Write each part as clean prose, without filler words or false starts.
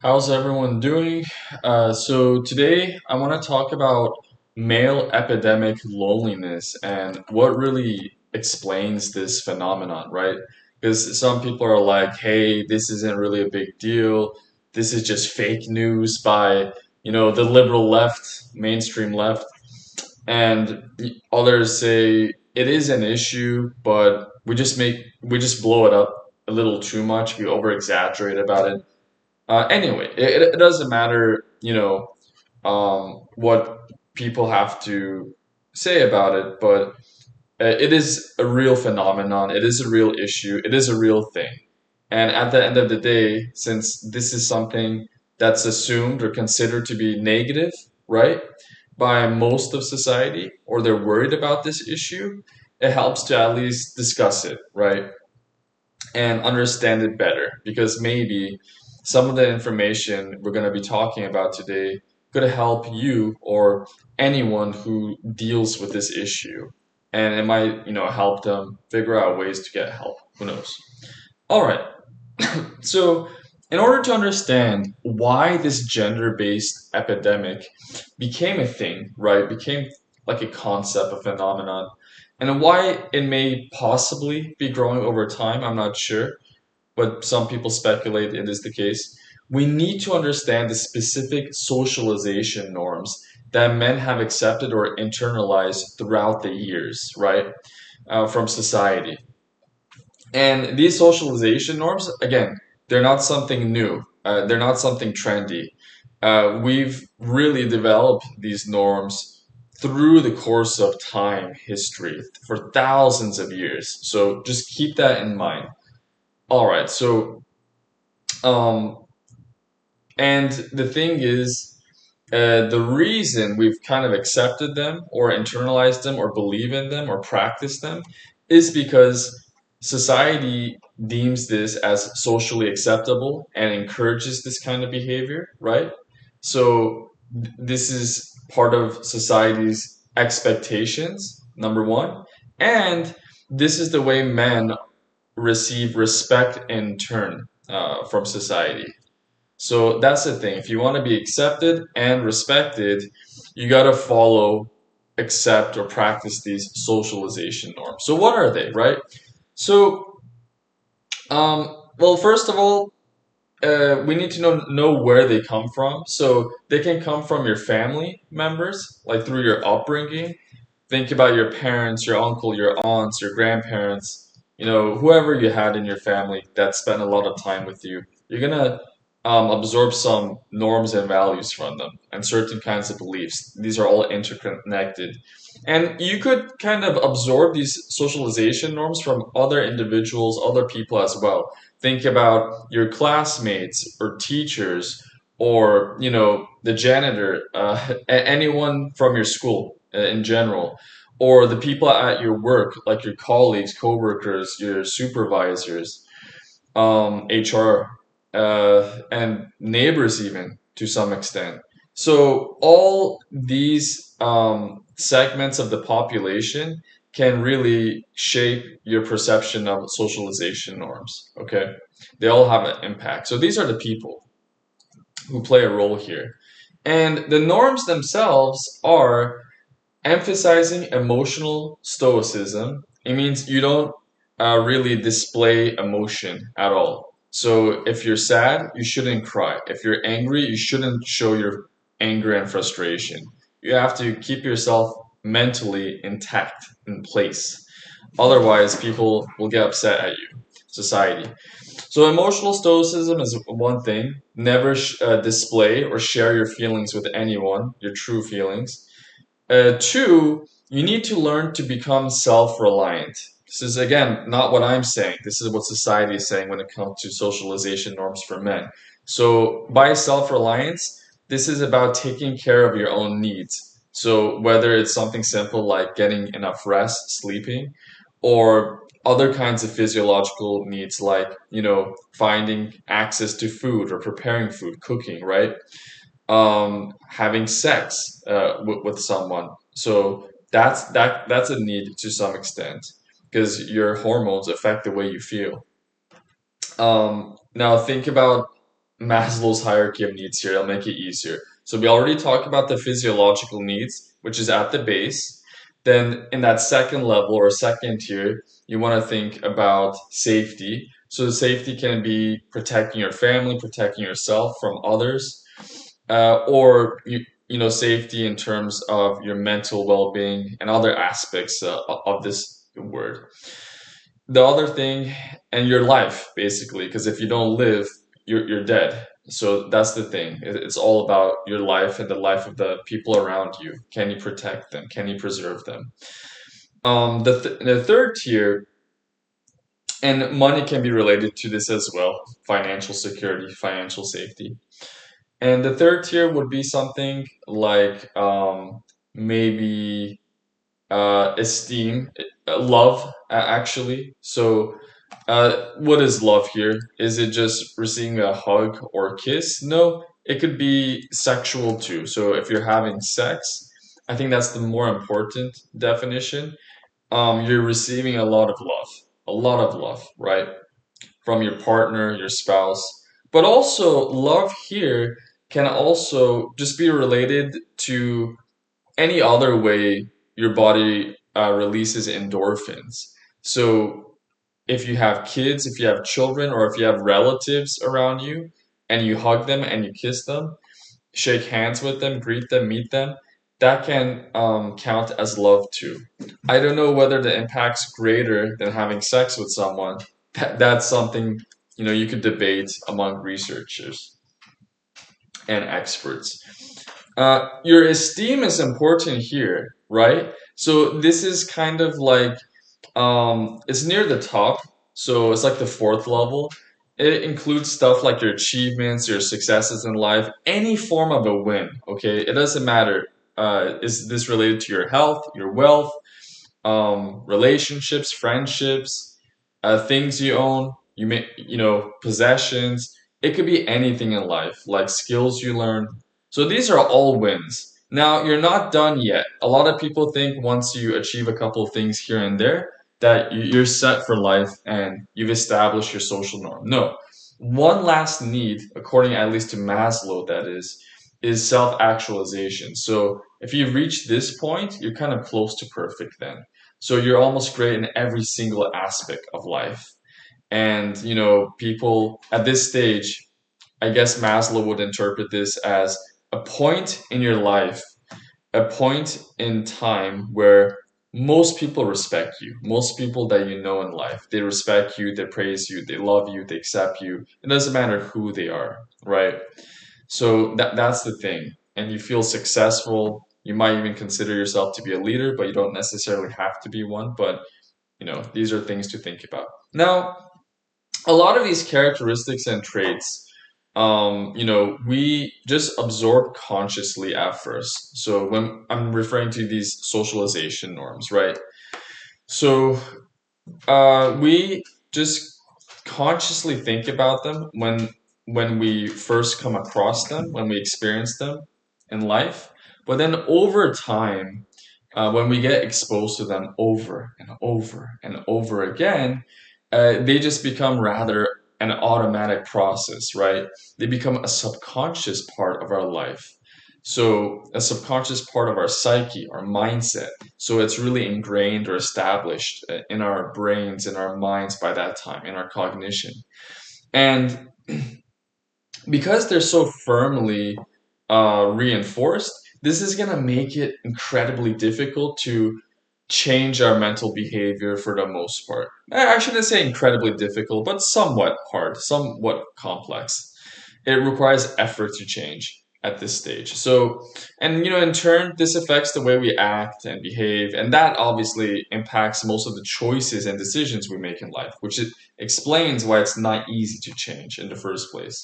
How's everyone doing? So today I want to talk about male epidemic loneliness and what really explains this phenomenon, right? Because some people are like, "Hey, this isn't really a big deal. This is just fake news by, the liberal left, mainstream left." And others say it is an issue, but we just blow it up a little too much. We over exaggerate about it. Anyway, it doesn't matter, what people have to say about it, but it is a real phenomenon. It is a real issue. It is a real thing. And at the end of the day, since this is something that's assumed or considered to be negative, right, by most of society, or they're worried about this issue, it helps to at least discuss it, right? And understand it better because maybe some of the information we're going to be talking about today could help you or anyone who deals with this issue, and it might help them figure out ways to get help. Who knows? All right. So in order to understand why this gender-based epidemic became a thing, right, became like a concept, a phenomenon, and why it may possibly be growing over time, I'm not sure, but some people speculate it is the case. We need to understand the specific socialization norms that men have accepted or internalized throughout the years, right, from society. And these socialization norms, again, they're not something new. They're not something trendy. We've really developed these norms through the course of time, history, for thousands of years. So just keep that in mind. All right. Um, and the thing is, the reason we've kind of accepted them or internalized them or believe in them or practice them is because society deems this as socially acceptable and encourages this kind of behavior, right? So this is part of society's expectations, number one. And this is the way men receive respect in turn from society. So that's the thing. If you want to be accepted and respected, you got to follow, accept, or practice these socialization norms. So what are they, right? So, well, first of all, we need to know where they come from. So they can come from your family members, like through your upbringing. Think about your parents, your uncle, your aunts, your grandparents, whoever you had in your family that spent a lot of time with you. You're gonna absorb some norms and values from them and certain kinds of beliefs. These are all interconnected. And you could kind of absorb these socialization norms from other individuals, other people as well. Think about your classmates or teachers or, the janitor, anyone from your school in general, or the people at your work, like your colleagues, coworkers, your supervisors, HR, and neighbors, even to some extent. So, all these segments of the population can really shape your perception of socialization norms. Okay, they all have an impact. So, these are the people who play a role here. And the norms themselves are emphasizing emotional stoicism. It means you don't really display emotion at all. So if you're sad, you shouldn't cry. If you're angry, you shouldn't show your anger and frustration. You have to keep yourself mentally intact in place. Otherwise, people will get upset at you, society. So emotional stoicism is one thing. Never display or share your feelings with anyone, your true feelings. Two, you need to learn to become self-reliant. This is again not what I'm saying. This is what society is saying when it comes to socialization norms for men. So by self-reliance, this is about taking care of your own needs. So whether it's something simple like getting enough rest, sleeping, or other kinds of physiological needs like, finding access to food or preparing food, cooking, right? Having sex with someone. So that's a need to some extent because your hormones affect the way you feel. Now think about Maslow's hierarchy of needs here. I'll make it easier. So we already talked about the physiological needs, which is at the base. Then in that second level or second tier, you want to think about safety. So the safety can be protecting your family, protecting yourself from others, or safety in terms of your mental well-being and other aspects of this word. The other thing, and your life basically, because if you don't live, you're dead. So that's the thing. It's all about your life and the life of the people around you. Can you protect them? Can you preserve them? The third tier, and money can be related to this as well: financial security, financial safety. And the third tier would be something like maybe esteem, love, actually. So, what is love here? Is it just receiving a hug or a kiss? No, it could be sexual too. So, if you're having sex, I think that's the more important definition. You're receiving a lot of love, right? From your partner, your spouse. But also, love here can also just be related to any other way your body releases endorphins. So if you have kids, if you have children, or if you have relatives around you, and you hug them and you kiss them, shake hands with them, greet them, meet them, that can count as love too. I don't know whether the impact's greater than having sex with someone. That's something you could debate among researchers and experts. Your esteem is important here, right? So this is kind of like it's near the top, so it's like the fourth level. It includes stuff like your achievements, your successes in life, any form of a win. Okay, it doesn't matter. Is this related to your health, your wealth, relationships, friendships, things you own, possessions. It could be anything in life, like skills you learn. So these are all wins. Now, you're not done yet. A lot of people think once you achieve a couple of things here and there, that you're set for life and you've established your social norm. No. One last need, according at least to Maslow, that is self-actualization. So if you reach this point, you're kind of close to perfect then. So you're almost great in every single aspect of life. And, people at this stage, I guess Maslow would interpret this as a point in your life, a point in time where most people respect you. Most people that you know in life, they respect you, they praise you, they love you, they accept you. It doesn't matter who they are, right? So that's the thing. And you feel successful. You might even consider yourself to be a leader, but you don't necessarily have to be one. But these are things to think about. Now, a lot of these characteristics and traits, we just absorb consciously at first. So when I'm referring to these socialization norms, right? So we just consciously think about them when we first come across them, when we experience them in life. But then over time, when we get exposed to them over and over and over again, they just become rather an automatic process, right? They become a subconscious part of our life. So, a subconscious part of our psyche, our mindset. So, it's really ingrained or established in our brains, in our minds by that time, in our cognition. And because they're so firmly reinforced, this is going to make it incredibly difficult to change our mental behavior for the most part. I shouldn't say incredibly difficult, but somewhat hard, somewhat complex. It requires effort to change at this stage. So, and in turn, this affects the way we act and behave, and that obviously impacts most of the choices and decisions we make in life, which it explains why it's not easy to change in the first place.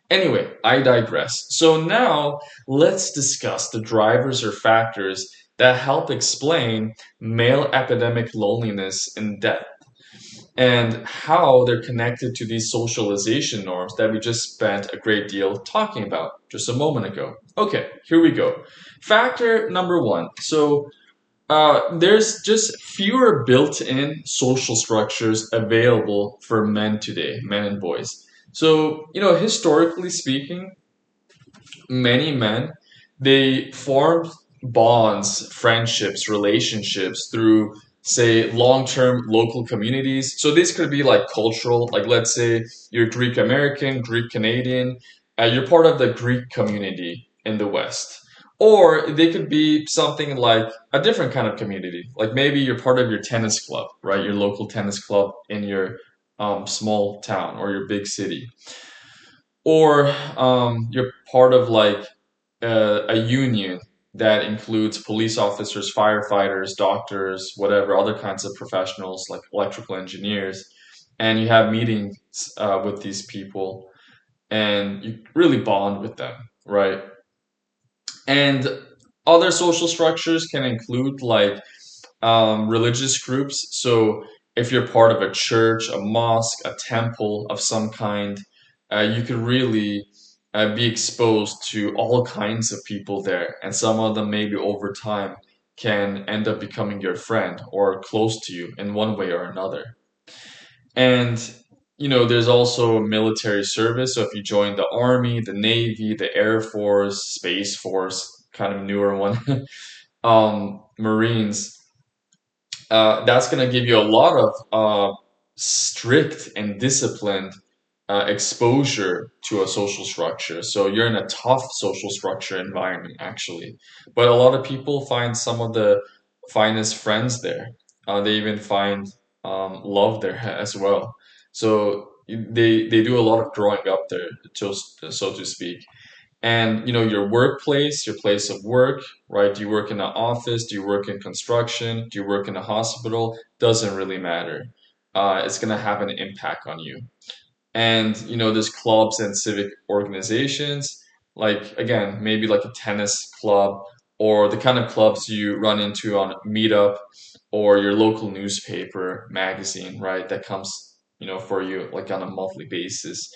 Anyway, I digress. So now let's discuss the drivers or factors that help explain male epidemic loneliness in depth and how they're connected to these socialization norms that we just spent a great deal talking about just a moment ago. Okay, here we go. Factor number one. So there's just fewer built-in social structures available for men today, men and boys. So, historically speaking, many men, they formed bonds, friendships, relationships through, say, long-term local communities. So this could be like cultural, like let's say you're Greek American, Greek Canadian, you're part of the Greek community in the West. Or they could be something like a different kind of community. Like maybe you're part of your tennis club, right? Your local tennis club in your small town or your big city. Or you're part of like a union that includes police officers, firefighters, doctors, whatever, other kinds of professionals like electrical engineers, and you have meetings with these people, and you really bond with them, right? And other social structures can include like religious groups. So if you're part of a church, a mosque, a temple of some kind, you could really be exposed to all kinds of people there. And some of them, maybe over time, can end up becoming your friend or close to you in one way or another. And there's also military service. So if you join the army, the navy, the air force, space force, kind of newer one, marines, that's going to give you a lot of strict and disciplined exposure to a social structure. So you're in a tough social structure environment, actually. But a lot of people find some of the finest friends there. They even find love there as well. So they do a lot of growing up there, so to speak. And your workplace, your place of work, right? Do you work in an office? Do you work in construction? Do you work in a hospital? Doesn't really matter. It's gonna have an impact on you. And there's clubs and civic organizations, like again, maybe like a tennis club or the kind of clubs you run into on Meetup or your local newspaper, magazine, right? That comes, for you like on a monthly basis.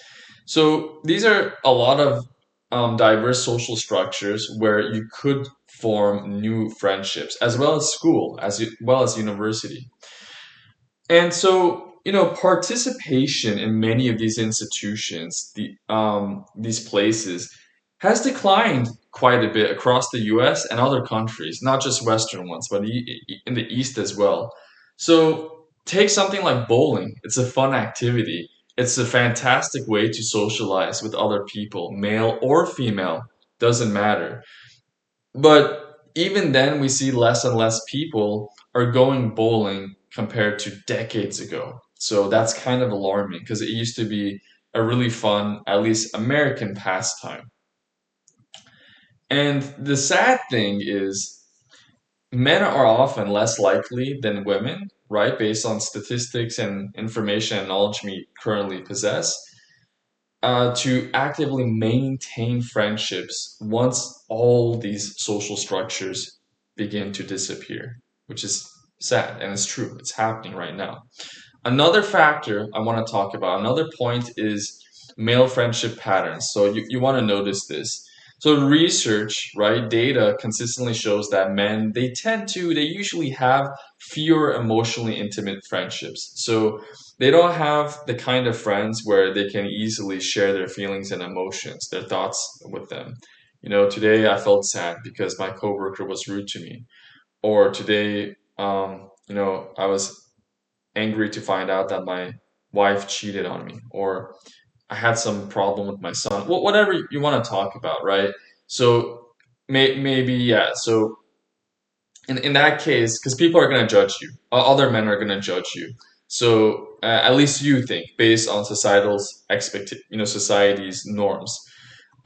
So these are a lot of diverse social structures where you could form new friendships, as well as school, well as university. And so, participation in many of these institutions, these places, has declined quite a bit across the U.S. and other countries, not just Western ones, but in the East as well. So, take something like bowling. It's a fun activity. It's a fantastic way to socialize with other people, male or female, doesn't matter. But even then, we see less and less people are going bowling compared to decades ago. So that's kind of alarming because it used to be a really fun, at least American pastime. And the sad thing is, men are often less likely than women, right? Based on statistics and information and knowledge we currently possess, to actively maintain friendships once all these social structures begin to disappear, which is sad and it's true. It's happening right now. Another factor I want to talk about, another point is male friendship patterns. So you want to notice this. So research, right, data consistently shows that men, they usually have fewer emotionally intimate friendships. So they don't have the kind of friends where they can easily share their feelings and emotions, their thoughts with them. Today I felt sad because my coworker was rude to me. Or today, I was angry to find out that my wife cheated on me, or I had some problem with my son. Whatever you want to talk about, right? So maybe, yeah. So in that case, because people are going to judge you, other men are going to judge you. So at least you think based on society's norms.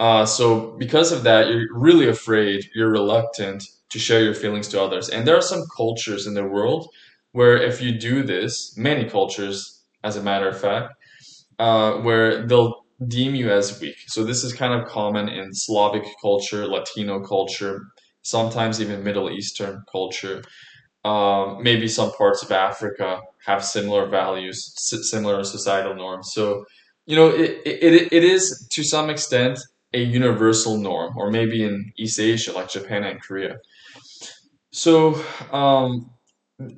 So because of that, you're really afraid, you're reluctant to share your feelings to others. And there are some cultures in the world where if you do this, many cultures, as a matter of fact, where they'll deem you as weak. So this is kind of common in Slavic culture, Latino culture, sometimes even Middle Eastern culture. Maybe some parts of Africa have similar values, similar societal norms. So, it is to some extent a universal norm, or maybe in East Asia, like Japan and Korea. So,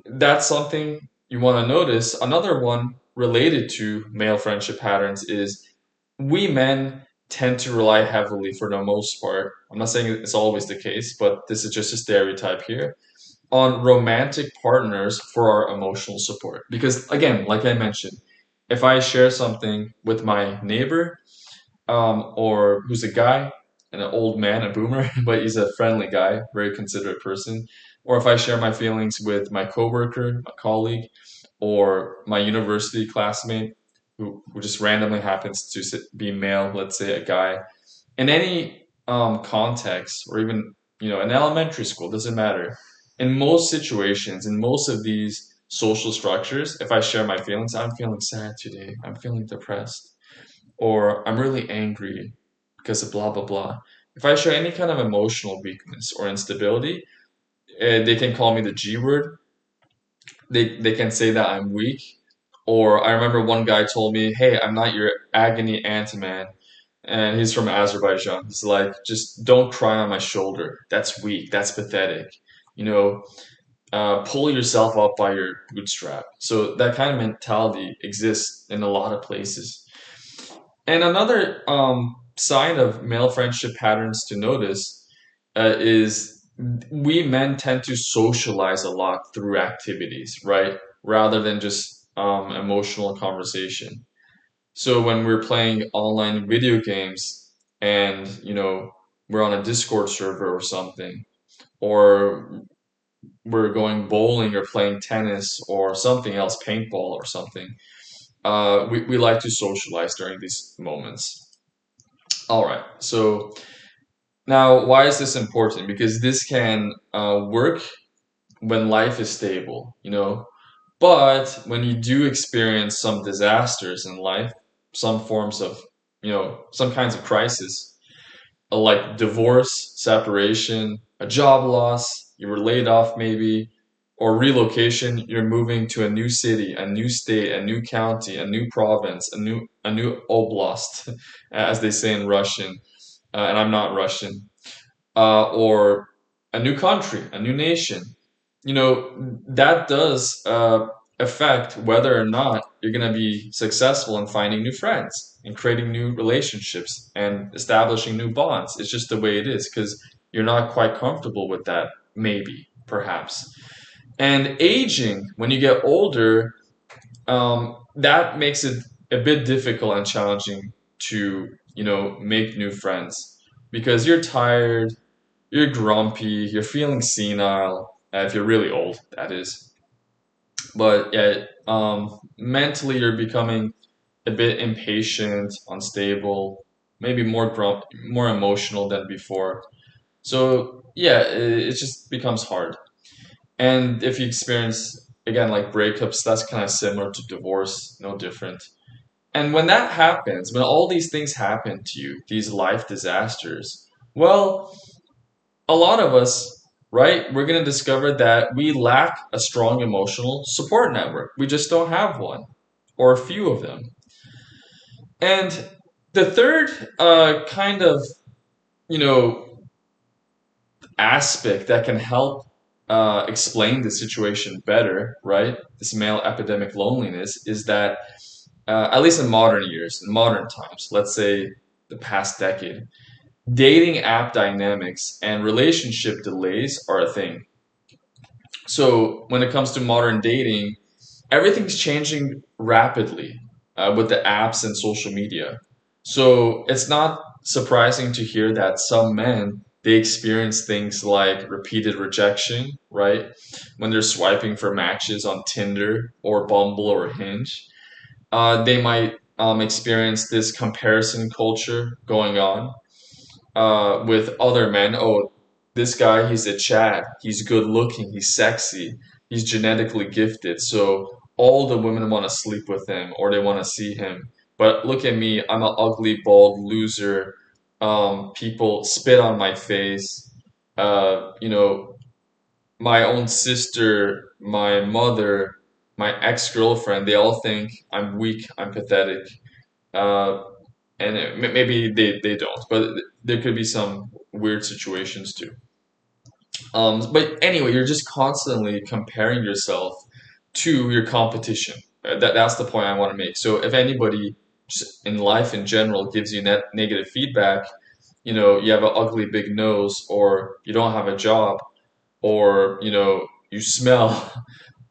that's something you want to notice. Another one related to male friendship patterns is we men tend to rely heavily, for the most part. I'm not saying it's always the case, but this is just a stereotype here, on romantic partners for our emotional support. Because again, like I mentioned, if I share something with my neighbor, or who's a guy, an old man, a boomer, but he's a friendly guy, very considerate person, or if I share my feelings with my coworker, my colleague, or my university classmate, who just randomly happens to be male, let's say a guy, in any context, or even in elementary school, doesn't matter. In most situations, in most of these social structures, if I share my feelings, I'm feeling sad today, I'm feeling depressed, or I'm really angry because of blah blah blah. If I show any kind of emotional weakness or instability, they can call me the G word. They can say that I'm weak. Or I remember one guy told me, "Hey, I'm not your agony aunt, man." And he's from Azerbaijan. He's like, "Just don't cry on my shoulder. That's weak. That's pathetic. You know, pull yourself up by your bootstrap." So that kind of mentality exists in a lot of places. And another sign of male friendship patterns to notice is we men tend to socialize a lot through activities, right? Rather than just emotional conversation. So when we're playing online video games and, we're on a Discord server or something, or we're going bowling or playing tennis or something else, paintball or something, we like to socialize during these moments. All right. So now, why is this important? Because this can work when life is stable, but when you do experience some disasters in life, some forms of, some kinds of crisis, like divorce, separation, a job loss, you were laid off maybe, or relocation, you're moving to a new city, a new state, a new county, a new province, a new oblast, as they say in Russian, and I'm not Russian, or a new country, a new nation. That does affect whether or not you're going to be successful in finding new friends and creating new relationships and establishing new bonds. It's just the way it is because you're not quite comfortable with that, maybe, perhaps. And aging, when you get older, that makes it a bit difficult and challenging to, make new friends because you're tired, you're grumpy, you're feeling senile, if you're really old, that is. But yeah, mentally you're becoming a bit impatient, unstable, maybe more emotional than before. So yeah, it just becomes hard. And if you experience again like breakups, that's kind of similar to divorce, no different. And when that happens, when all these things happen to you, these life disasters, well, a lot of us, right, we're going to discover that we lack a strong emotional support network. We just don't have one, or a few of them. And the third kind of, you know, aspect that can help explain the situation better, right, this male epidemic loneliness, is that at least in modern years, in modern times, let's say the past decade, dating app dynamics and relationship delays are a thing. So when it comes to modern dating, everything's changing rapidly with the apps and social media. So it's not surprising to hear that some men they experience things like repeated rejection, right? When they're swiping for matches on Tinder or Bumble or Hinge, they might experience this comparison culture going on with other men. Oh, this guy, he's a Chad. He's good looking. He's sexy. He's genetically gifted. So all the women want to sleep with him or they want to see him. But look at me. I'm an ugly, bald loser. People spit on my face. You know, my own sister, my mother, my ex-girlfriend, they all think I'm weak, I'm pathetic. Uh, and maybe they don't, but there could be some weird situations too. But anyway, you're just constantly comparing yourself to your competition. That's the point I want to make. So if anybody in life in general gives you negative feedback, you have an ugly big nose, or you don't have a job, or you smell,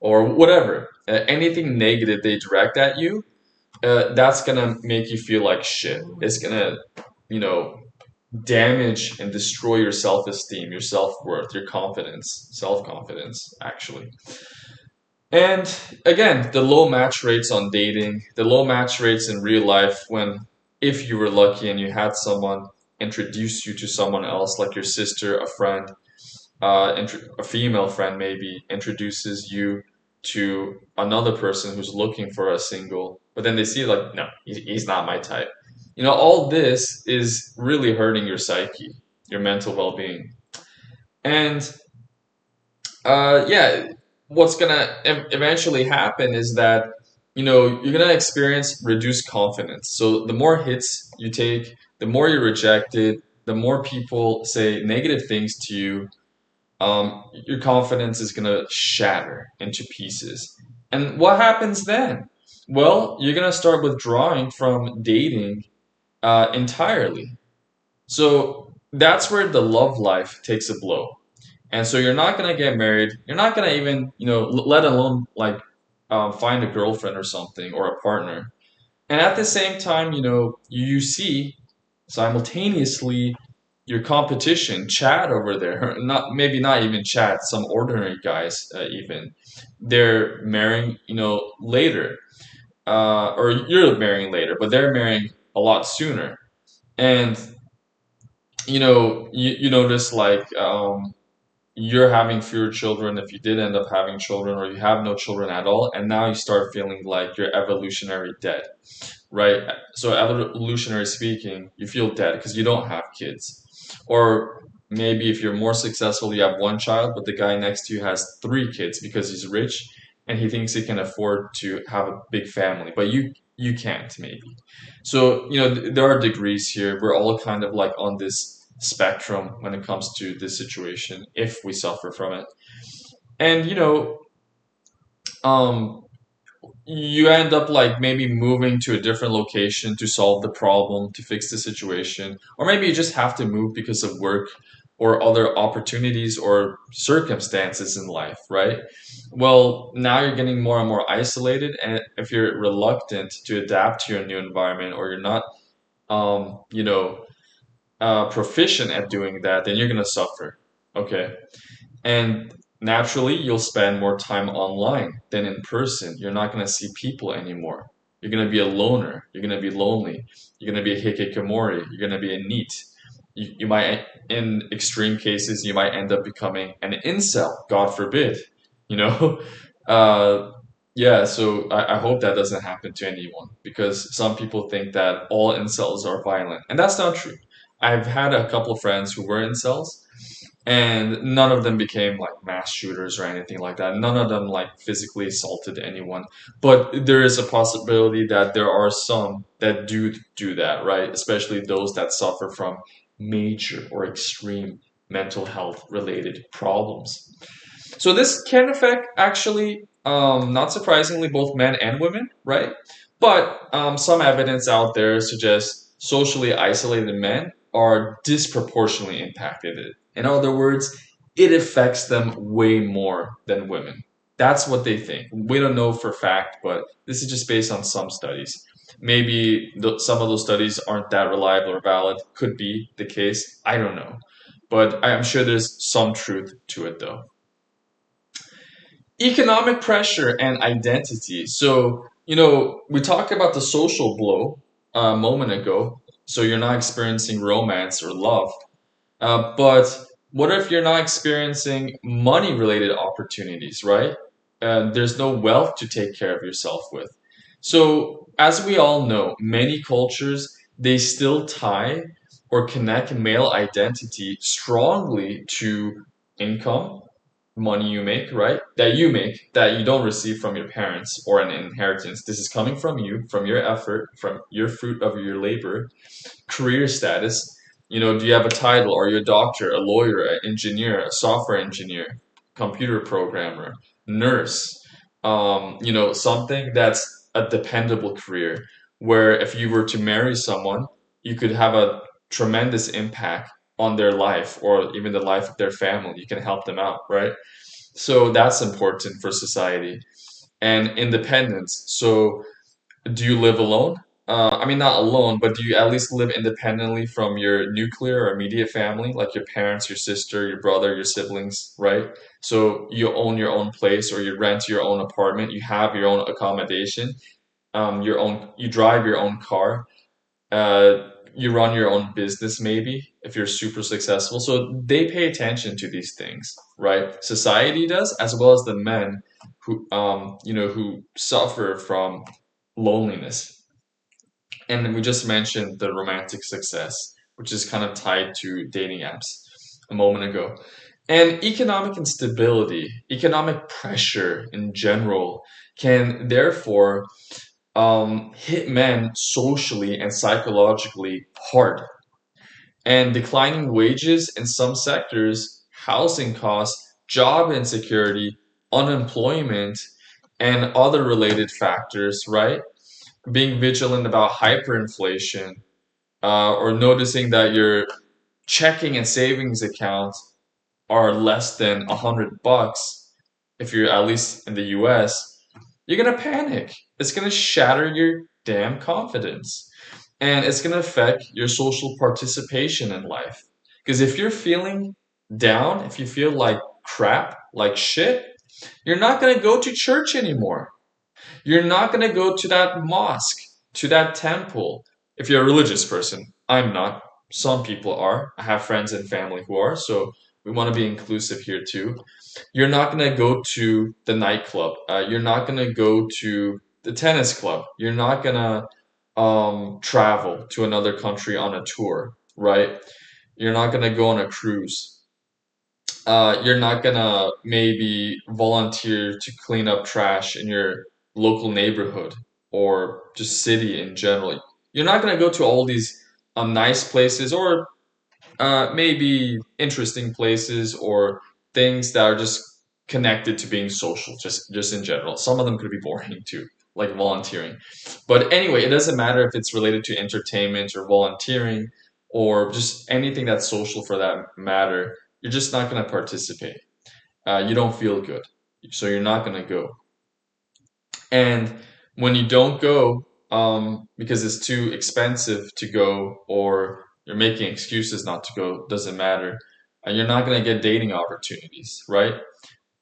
or whatever, anything negative they direct at you, that's gonna make you feel like shit. It's gonna, you know, damage and destroy your self-esteem, your self-worth, your confidence, self-confidence, actually. And again, the low match rates on dating, the low match rates in real life when, if you were lucky and you had someone introduce you to someone else, like your sister, a friend, a female friend maybe introduces you to another person who's looking for a single, but then they see like, no, he's not my type. All this is really hurting your psyche, your mental well-being. And yeah, what's gonna eventually happen is that you're gonna experience reduced confidence. So the more hits you take, the more you're rejected, the more people say negative things to you, your confidence is gonna shatter into pieces. And what happens then? Well, you're gonna start withdrawing from dating entirely. So that's where the love life takes a blow. And so you're not gonna get married. You're not gonna even, let alone like find a girlfriend or something or a partner. And at the same time, you see simultaneously your competition, Chad over there, not maybe not even Chad, some ordinary guys even, they're marrying, later, or you're marrying later, but they're marrying a lot sooner. And you notice like you're having fewer children if you did end up having children, or you have no children at all, and now you start feeling like you're evolutionary dead, right? So evolutionary speaking, you feel dead because you don't have kids. Or maybe if you're more successful, you have one child, but the guy next to you has three kids because he's rich and he thinks he can afford to have a big family, but you can't maybe. So, there are degrees here. We're all kind of like on this spectrum when it comes to this situation if we suffer from it. And um you end up like maybe moving to a different location to solve the problem, to fix the situation, or maybe you just have to move because of work or other opportunities or circumstances in life, right? Well, now you're getting more and more isolated, and if you're reluctant to adapt to your new environment, or you're not um you know proficient at doing that, then you're going to suffer. Okay. And naturally, you'll spend more time online than in person. You're not going to see people anymore. You're going to be a loner. You're going to be lonely. You're going to be a hikikomori. You're going to be a neat. You might, in extreme cases, you might end up becoming an incel. God forbid. You know. Uh, yeah. So I hope that doesn't happen to anyone, because some people think that all incels are violent, and that's not true. I've had a couple of friends who were incels, and none of them became like mass shooters or anything like that. None of them like physically assaulted anyone. But there is a possibility that there are some that do that, right? Especially those that suffer from major or extreme mental health related problems. So this can affect, actually, not surprisingly, both men and women, right? But some evidence out there suggests socially isolated men are disproportionately impacted. In other words, it affects them way more than women. That's what they think. We don't know for fact, but this is just based on some studies. Maybe some of those studies aren't that reliable or valid. Could be the case. I don't know. But I'm sure there's some truth to it, though. Economic pressure and identity. So, we talked about the social blow a moment ago. So you're not experiencing romance or love. But what if you're not experiencing money related opportunities, right? There's no wealth to take care of yourself with. So, as we all know, many cultures, they still tie or connect male identity strongly to income, money you make, right? That you make, that you don't receive from your parents or an inheritance. This is coming from you, from your effort, from your fruit of your labor. Career status. Do you have a title? Are you a doctor, a lawyer, an engineer, a software engineer, computer programmer, nurse? Something that's a dependable career. where if you were to marry someone, you could have a tremendous impact on their life or even the life of their family. You can help them out, right? So that's important for society. And independence. So do you live alone? I mean, not alone, but do you at least live independently from your nuclear or immediate family, like your parents, your sister, your brother, your siblings, right? So you own your own place or you rent your own apartment, you have your own accommodation, you drive your own car, you run your own business maybe if you're super successful. So they pay attention to these things, right? Society does, as well as the men who suffer from loneliness. And we just mentioned the romantic success, which is kind of tied to dating apps a moment ago. And economic instability, economic pressure in general can therefore hit men socially and psychologically hard. And declining wages in some sectors, housing costs, job insecurity, unemployment, and other related factors, right? Being vigilant about hyperinflation, or noticing that your checking and savings accounts are less than $100, if you're at least in the US, you're gonna panic. It's gonna shatter your damn confidence. And it's gonna affect your social participation in life. Because if you're feeling down, if you feel like crap, like shit, you're not gonna go to church anymore. You're not going to go to that mosque, to that temple. If you're a religious person, I'm not. Some people are. I have friends and family who are, so we want to be inclusive here too. You're not going to go to the nightclub. You're not going to go to the tennis club. You're not going to travel to another country on a tour, right? You're not going to go on a cruise. You're not gonna maybe volunteer to clean up trash in your local neighborhood or just city in general. You're not gonna go to all these nice places or maybe interesting places or things that are just connected to being social, just in general. Some of them could be boring too, like volunteering. But anyway, it doesn't matter if it's related to entertainment or volunteering or just anything that's social for that matter. You're just not going to participate. You don't feel good, so you're not going to go. And when you don't go, because it's too expensive to go, or you're making excuses not to go, doesn't matter. You're not going to get dating opportunities, right?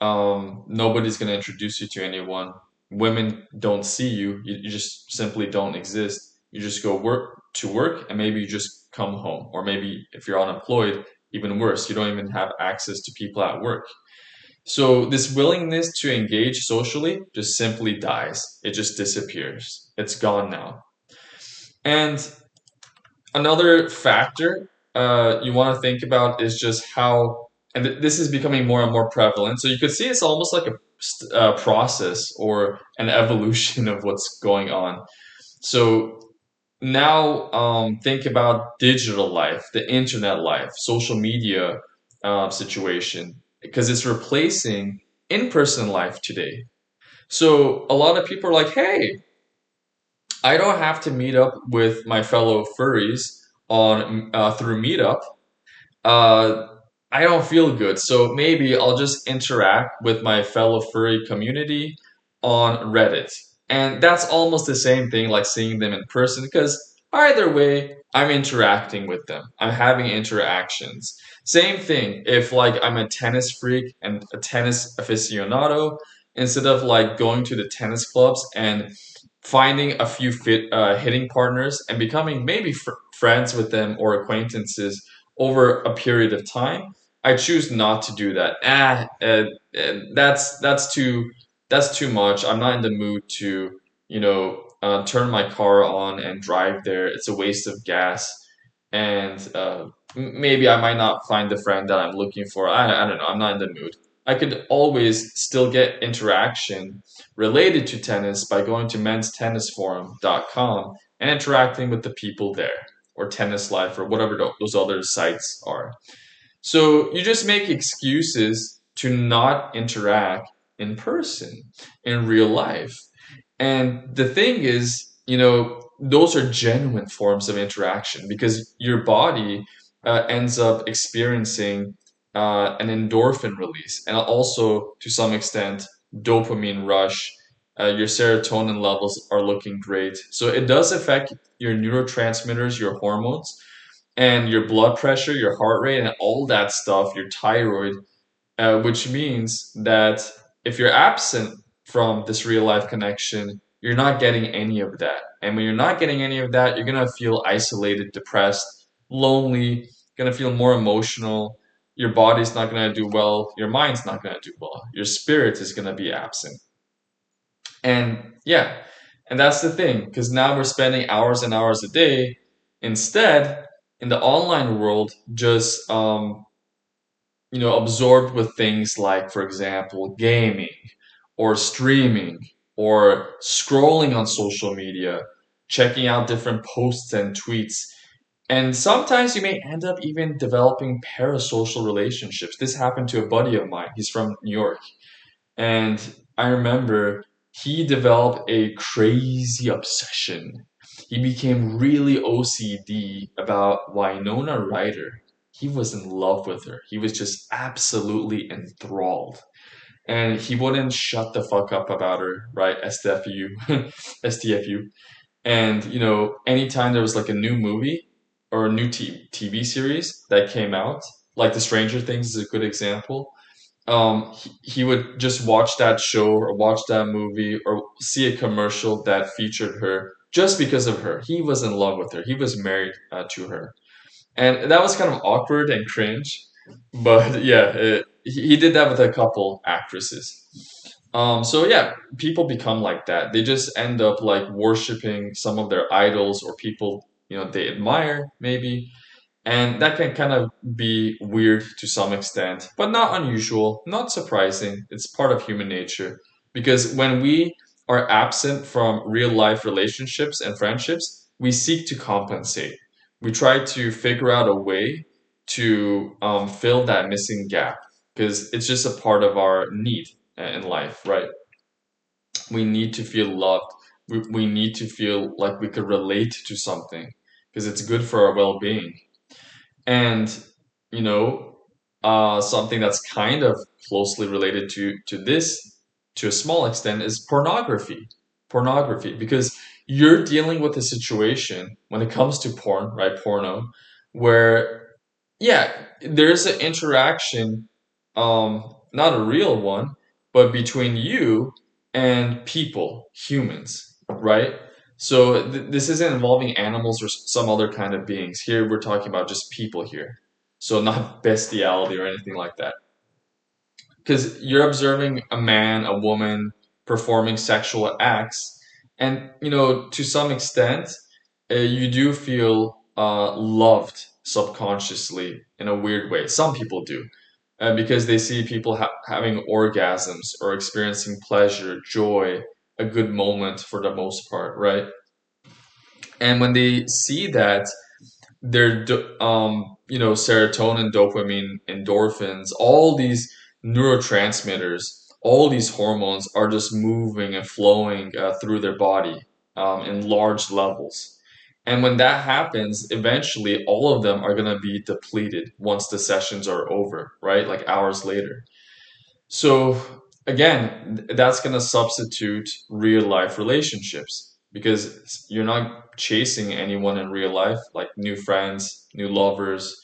Nobody's going to introduce you to anyone. Women don't see you. You just simply don't exist. You just go work to work, and maybe you just come home. Or maybe if you're unemployed, even worse, you don't even have access to people at work. So this willingness to engage socially just simply dies. It just disappears. It's gone now. And another factor you want to think about is just how, and this is becoming more and more prevalent. So you could see it's almost like a process or an evolution of what's going on. So now think about digital life, the internet life, social media situation, because it's replacing in-person life today. So a lot of people are like, hey, I don't have to meet up with my fellow furries on through Meetup. uh, I don't feel good, so maybe I'll just interact with my fellow furry community on Reddit. And that's almost the same thing like seeing them in person because either way, I'm interacting with them. I'm having interactions. Same thing if like I'm a tennis freak and a tennis aficionado, instead of like going to the tennis clubs and finding a few hitting partners and becoming maybe friends with them or acquaintances over a period of time, I choose not to do that. That's too much. I'm not in the mood to turn my car on and drive there. It's a waste of gas, and maybe I might not find the friend that I'm looking for. I don't know. I'm not in the mood. I could always still get interaction related to tennis by going to menstennisforum.com and interacting with the people there, or Tennis Life, or whatever those other sites are. So you just make excuses to not interact in person, in real life. And the thing is, those are genuine forms of interaction because your body ends up experiencing an endorphin release and also to some extent dopamine rush. Your serotonin levels are looking great, so it does affect your neurotransmitters, your hormones, and your blood pressure, your heart rate, and all that stuff, your thyroid, which means that if you're absent from this real life connection, you're not getting any of that. And when you're not getting any of that, you're gonna feel isolated, depressed, lonely, gonna feel more emotional. Your body's not gonna do well, your mind's not gonna do well, your spirit is gonna be absent. And yeah, and that's the thing, because now we're spending hours and hours a day instead in the online world just absorbed with things like, for example, gaming or streaming or scrolling on social media, checking out different posts and tweets. And sometimes you may end up even developing parasocial relationships. This happened to a buddy of mine. He's from New York. And I remember he developed a crazy obsession. He became really OCD about Winona Ryder. He was in love with her. He was just absolutely enthralled. And he wouldn't shut the fuck up about her, right? STFU. STFU. And, anytime there was like a new movie or a new TV series that came out, like The Stranger Things is a good example, he would just watch that show or watch that movie or see a commercial that featured her just because of her. He was in love with her. He was married to her, and that was kind of awkward and cringe. But yeah, he did that with a couple actresses. So yeah, people become like that. They just end up like worshiping some of their idols or people they admire maybe, and that can kind of be weird to some extent, but not unusual, not surprising. It's part of human nature. Because when we are absent from real life relationships and friendships, we seek to compensate. We try to figure out a way to fill that missing gap because it's just a part of our need in life, right? We need to feel loved. We need to feel like we could relate to something because it's good for our well being. And you know, something that's kind of closely related to this, to a small extent, is pornography. Pornography, because you're dealing with a situation when it comes to porn, right? Porno, where yeah, there's an interaction, not a real one, but between you and people, humans, right? So this isn't involving animals or some other kind of beings. Here we're talking about just people here. So not bestiality or anything like that. Because you're observing a man, a woman performing sexual acts, and to some extent, you do feel loved subconsciously in a weird way. Some people do, because they see people having orgasms or experiencing pleasure, joy, a good moment for the most part, right? And when they see that, their serotonin, dopamine, endorphins, all these neurotransmitters, all these hormones are just moving and flowing through their body in large levels. And when that happens, eventually all of them are going to be depleted once the sessions are over, right? Like hours later. So again, that's going to substitute real life relationships because you're not chasing anyone in real life, like new friends, new lovers,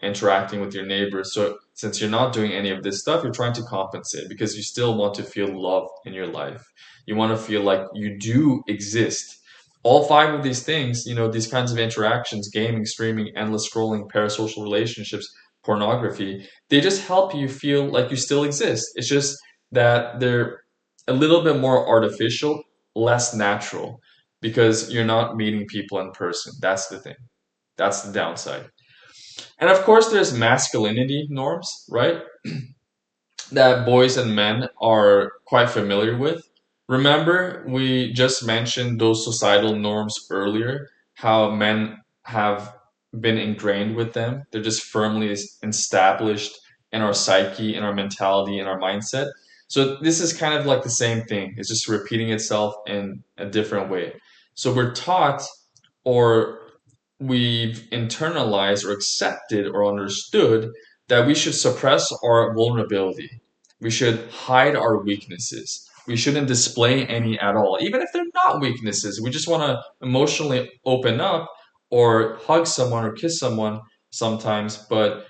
interacting with your neighbors. So since you're not doing any of this stuff, you're trying to compensate because you still want to feel love in your life. You want to feel like you do exist. All five of these things, these kinds of interactions, gaming, streaming, endless scrolling, parasocial relationships, pornography, they just help you feel like you still exist. It's just that they're a little bit more artificial, less natural, because you're not meeting people in person. That's the thing. That's the downside. And of course, there's masculinity norms, right? That boys and men are quite familiar with. Remember, we just mentioned those societal norms earlier, how men have been ingrained with them. They're just firmly established in our psyche, in our mentality, in our mindset. So this is kind of like the same thing. It's just repeating itself in a different way. So we're taught, or we've internalized or accepted or understood that we should suppress our vulnerability. We should hide our weaknesses. We shouldn't display any at all, even if they're not weaknesses. We just want to emotionally open up or hug someone or kiss someone sometimes, but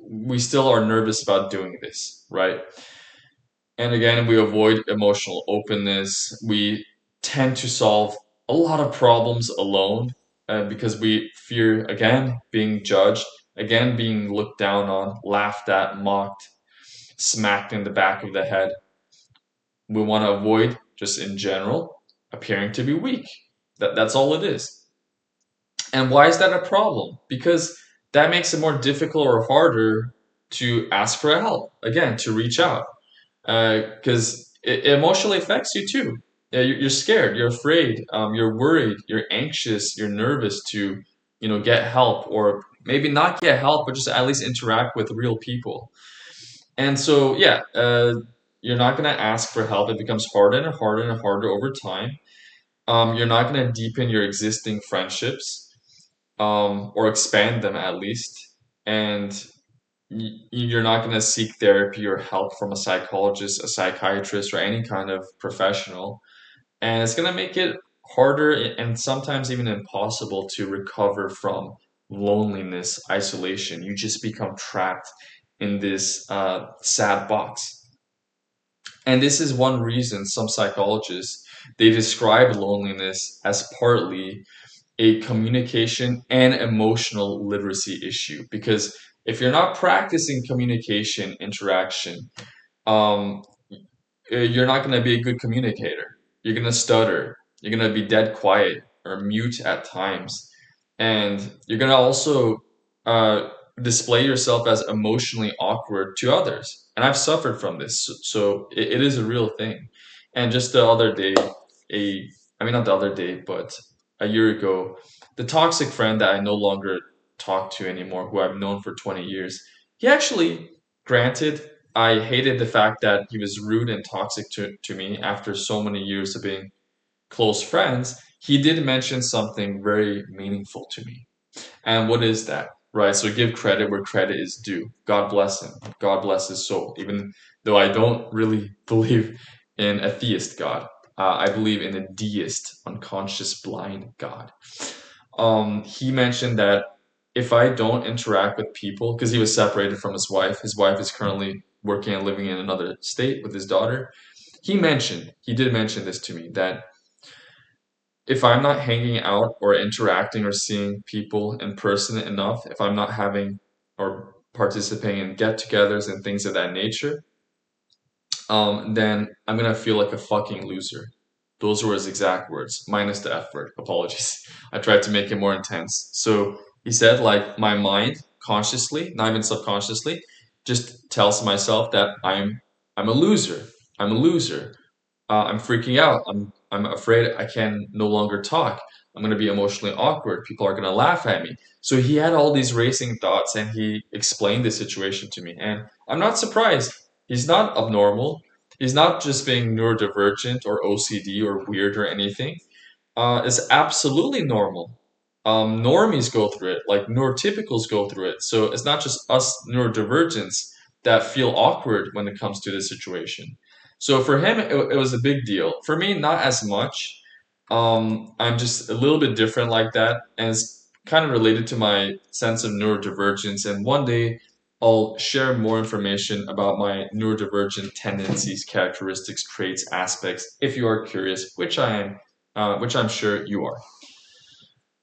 we still are nervous about doing this, right? And again, we avoid emotional openness. We tend to solve a lot of problems alone because we fear, again, being judged, again, being looked down on, laughed at, mocked, smacked in the back of the head. We want to avoid, just in general, appearing to be weak. That's all it is. And why is that a problem? Because that makes it more difficult or harder to ask for help, again, to reach out because it emotionally affects you too. Yeah, you're scared, you're afraid, you're worried, you're anxious, you're nervous to, get help or maybe not get help, but just at least interact with real people. And so, yeah, you're not going to ask for help. It becomes harder and harder and harder over time. You're not going to deepen your existing friendships or expand them at least. And you're not going to seek therapy or help from a psychologist, a psychiatrist, or any kind of professional. And it's going to make it harder and sometimes even impossible to recover from loneliness, isolation. You just become trapped in this sad box. And this is one reason some psychologists they describe loneliness as partly a communication and emotional literacy issue because if you're not practicing communication interaction, um, you're not going to be a good communicator. You're going to stutter. You're going to be dead quiet or mute at times. And you're going to also uh, display yourself as emotionally awkward to others. And I've suffered from this. So it is a real thing. And just the other day, I mean, not the other day, but a year ago, the toxic friend that I no longer talk to anymore, who I've known for 20 years, he actually, granted, I hated the fact that he was rude and toxic to me after so many years of being close friends. He did mention something very meaningful to me. And what is that? Right? So give credit where credit is due. God bless him. God bless his soul. Even though I don't really believe in a theist God, I believe in a deist, unconscious, blind God. He mentioned that if I don't interact with people, because he was separated from his wife is currently working and living in another state with his daughter. He did mention this to me that if I'm not hanging out or interacting or seeing people in person enough, if I'm not having or participating in get togethers and things of that nature, then I'm gonna feel like a fucking loser. Those were his exact words, minus the F word. Apologies. I tried to make it more intense. So he said, like, my mind consciously, not even subconsciously, just tells myself that I'm a loser. I'm a loser. I'm freaking out. I'm afraid I can no longer talk. I'm going to be emotionally awkward. People are going to laugh at me. So he had all these racing thoughts and he explained the situation to me. And I'm not surprised. He's not abnormal. He's not just being neurodivergent or OCD or weird or anything. It's absolutely normal. Normies go through it, like neurotypicals go through it. So it's not just us neurodivergents that feel awkward when it comes to this situation. So for him, it was a big deal. For me, not as much. I'm just a little bit different like that, and it's kind of related to my sense of neurodivergence. And one day, I'll share more information about my neurodivergent tendencies, characteristics, traits, aspects, if you are curious, which I'm sure you are.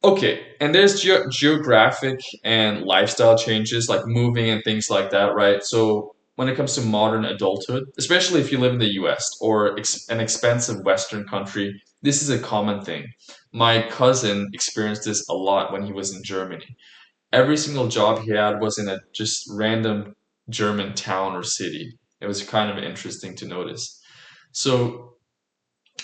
Okay, and there's geographic and lifestyle changes like moving and things like that, right? So when it comes to modern adulthood, especially if you live in the US or an expensive Western country, this is a common thing. My cousin experienced this a lot when he was in Germany. Every single job he had was in a just random German town or city. It was kind of interesting to notice. So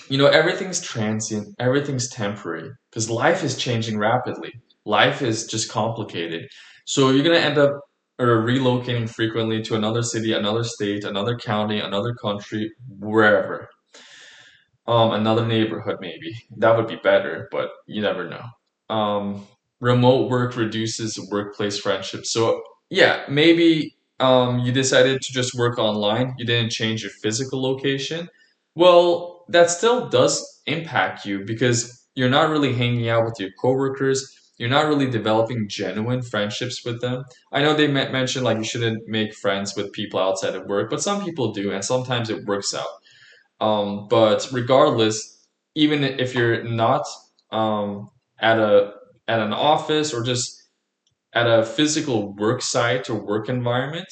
everything's transient, everything's temporary because life is changing rapidly. Life is just complicated. So you're going to end up or relocating frequently to another city, another state, another county, another country, wherever. Another neighborhood maybe. That would be better, but you never know. Remote work reduces workplace friendships. So yeah, maybe you decided to just work online. You didn't change your physical location. Well, that still does impact you because you're not really hanging out with your coworkers. You're not really developing genuine friendships with them. I know they mentioned like you shouldn't make friends with people outside of work, but some people do, and sometimes it works out. But regardless, even if you're not um, at a at an office or just at a physical work site or work environment,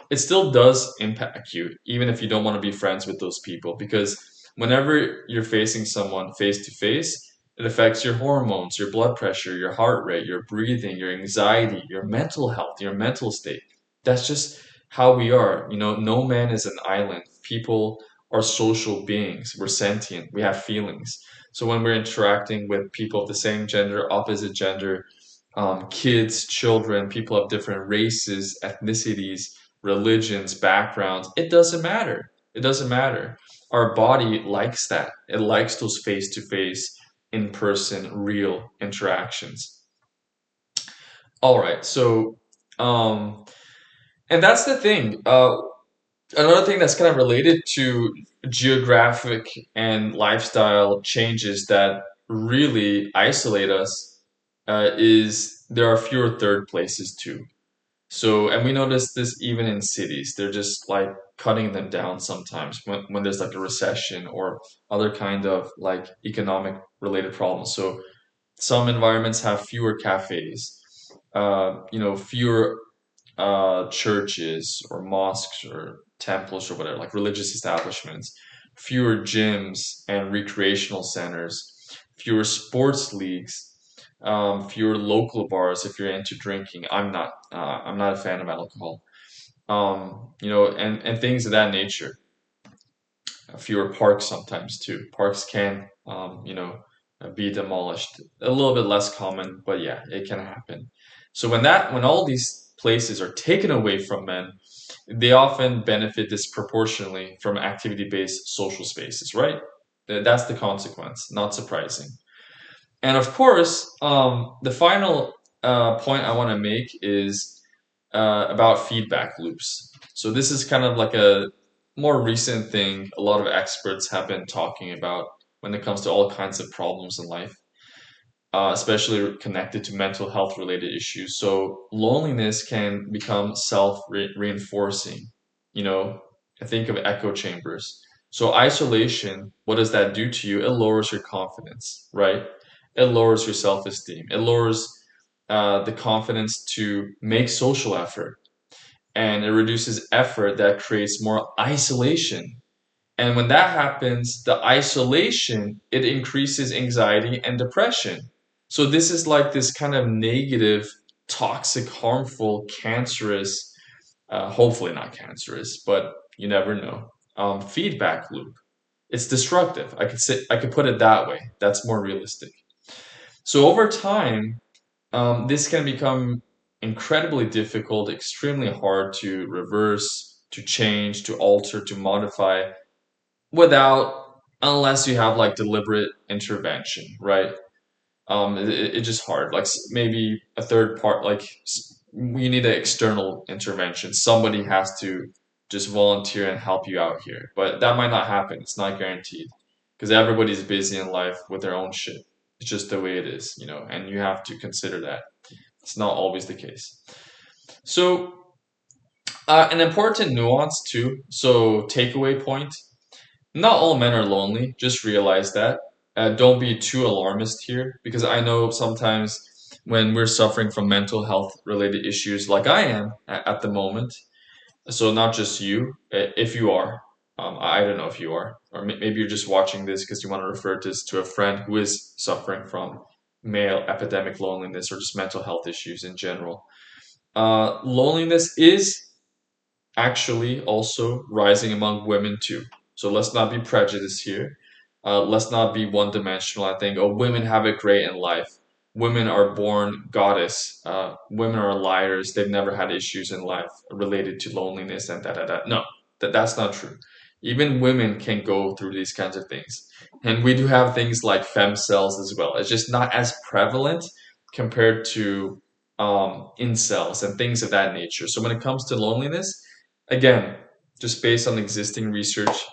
it still does impact you, even if you don't want to be friends with those people. Because whenever you're facing someone face to face, it affects your hormones, your blood pressure, your heart rate, your breathing, your anxiety, your mental health, your mental state. That's just how we are. You know, no man is an island. People are social beings. We're sentient. We have feelings. So when we're interacting with people of the same gender, opposite gender, kids, children, people of different races, ethnicities, religions, backgrounds. It doesn't matter. It doesn't matter. Our body likes that. It likes those face to face, in person, real interactions. All right. So, um, and that's the thing. Another thing that's kind of related to geographic and lifestyle changes that really isolate us is there are fewer third places too. So, and we notice this even in cities. They're just like cutting them down sometimes when there's like a recession or other kind of like economic related problems. So some environments have fewer cafes, fewer churches or mosques or temples or whatever, like religious establishments, fewer gyms and recreational centers, fewer sports leagues, fewer local bars if you're into drinking. I'm not. I'm not a fan of alcohol. And things of that nature. Fewer parks sometimes too. Parks can, be demolished. A little bit less common, but yeah, it can happen. So when all these places are taken away from men, they often benefit disproportionately from activity-based social spaces, right? That's the consequence. Not surprising. And of course, the final point I want to make is about feedback loops. So this is kind of like a more recent thing a lot of experts have been talking about when it comes to all kinds of problems in life, especially connected to mental health related issues. So loneliness can become self-reinforcing. You know, I think of echo chambers. So isolation, what does that do to you? It lowers your confidence, right? It lowers your self-esteem. It lowers the confidence to make social effort, and it reduces effort that creates more isolation. And when that happens, the isolation, it increases anxiety and depression. So this is like this kind of negative, toxic, harmful, cancerous, hopefully not cancerous, but you never know, feedback loop. It's destructive. I could put it that way. That's more realistic. So over time, this can become incredibly difficult, extremely hard to reverse, to change, to alter, to modify unless you have like deliberate intervention, right? It's just hard. Like maybe a third part, like you need an external intervention. Somebody has to just volunteer and help you out here, but that might not happen. It's not guaranteed because everybody's busy in life with their own shit. It's just the way it is, and you have to consider that. It's not always the case. So, an important nuance too. So, takeaway point: not all men are lonely. Just realize that. Don't be too alarmist here, because I know sometimes when we're suffering from mental health related issues, like I am at the moment. So not just you. If you are, I don't know if you are, or maybe you're just watching this because you want to refer this to a friend who is suffering from male epidemic loneliness or just mental health issues in general. Loneliness is actually also rising among women too. So let's not be prejudiced here. Let's not be one dimensional. I think, oh, women have it great in life. women are born goddess, women are liars, they've never had issues in life related to loneliness and da da da. No, that's not true. Even women can go through these kinds of things. And we do have things like fem cells as well. It's just not as prevalent compared to incels and things of that nature. So when it comes to loneliness, again, just based on existing research,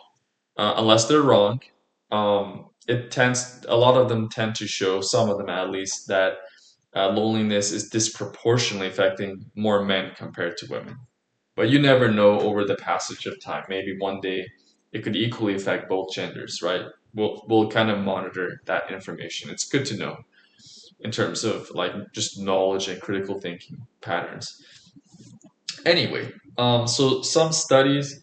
unless they're wrong, it tends a lot of them tend to show, some of them at least, that loneliness is disproportionately affecting more men compared to women. But you never know over the passage of time. Maybe one day it could equally affect both genders, right? We'll kind of monitor that information. It's good to know in terms of like just knowledge and critical thinking patterns. Anyway, so some studies,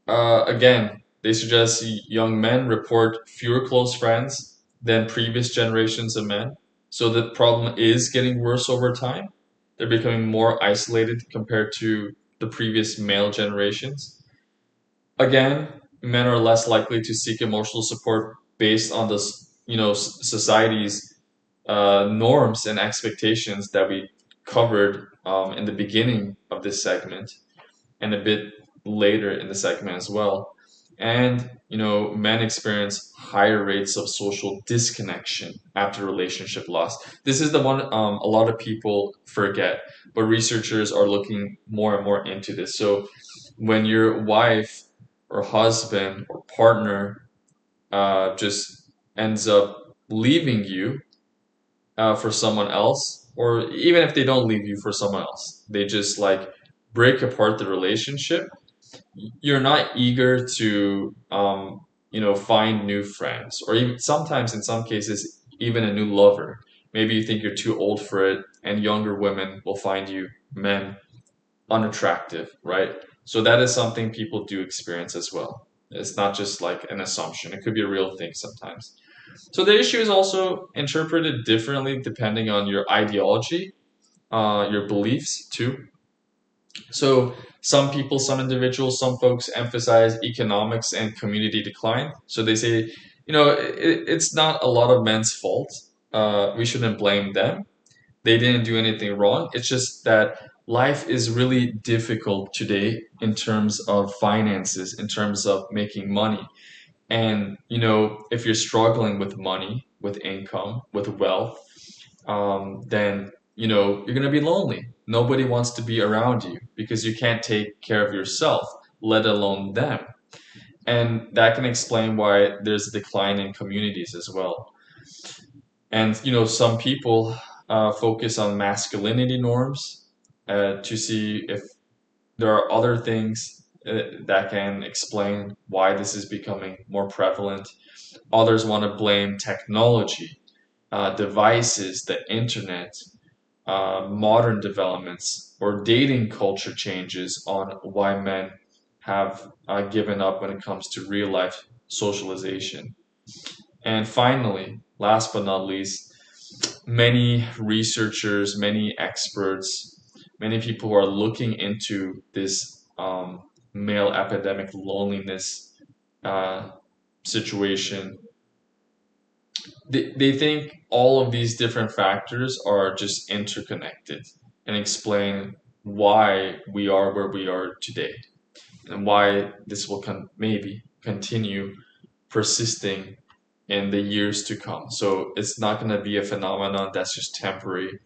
again, they suggest young men report fewer close friends than previous generations of men. So the problem is getting worse over time. They're becoming more isolated compared to the previous male generations. Again, men are less likely to seek emotional support based on this, society's norms and expectations that we covered in the beginning of this segment and a bit later in the segment as well. And, men experience higher rates of social disconnection after relationship loss. This is the one a lot of people forget, but researchers are looking more and more into this. So when your wife or husband or partner just ends up leaving you for someone else, or even if they don't leave you for someone else, they just like break apart the relationship, you're not eager to find new friends, or even sometimes in some cases even a new lover. Maybe you think you're too old for it, and younger women will find you men unattractive, right? So that is something people do experience as well. It's not just like an assumption, it could be a real thing sometimes. So the issue is also interpreted differently depending on your ideology, your beliefs too. So some people, some individuals, some folks emphasize economics and community decline. So they say, it's not a lot of men's fault. We shouldn't blame them. They didn't do anything wrong. It's just that life is really difficult today in terms of finances, in terms of making money. And, if you're struggling with money, with income, with wealth, then you're gonna be lonely. Nobody wants to be around you because you can't take care of yourself, let alone them. And that can explain why there's a decline in communities as well. And some people focus on masculinity norms to see if there are other things that can explain why this is becoming more prevalent. Others want to blame technology, devices, the internet, modern developments, or dating culture changes on why men have given up when it comes to real life socialization. And finally, last but not least, many researchers, many experts, many people who are looking into this male epidemic loneliness uh, situation, they think all of these different factors are just interconnected and explain why we are where we are today and why this will maybe continue persisting in the years to come. So it's not going to be a phenomenon that's just temporary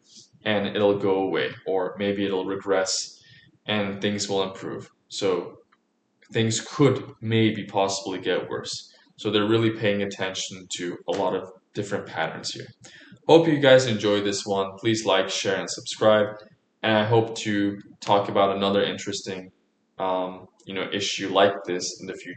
and it'll go away, or maybe it'll regress and things will improve. So things could maybe possibly get worse. So they're really paying attention to a lot of different patterns here. Hope you guys enjoyed this one. Please like, share, and subscribe. And I hope to talk about another interesting, issue like this in the future.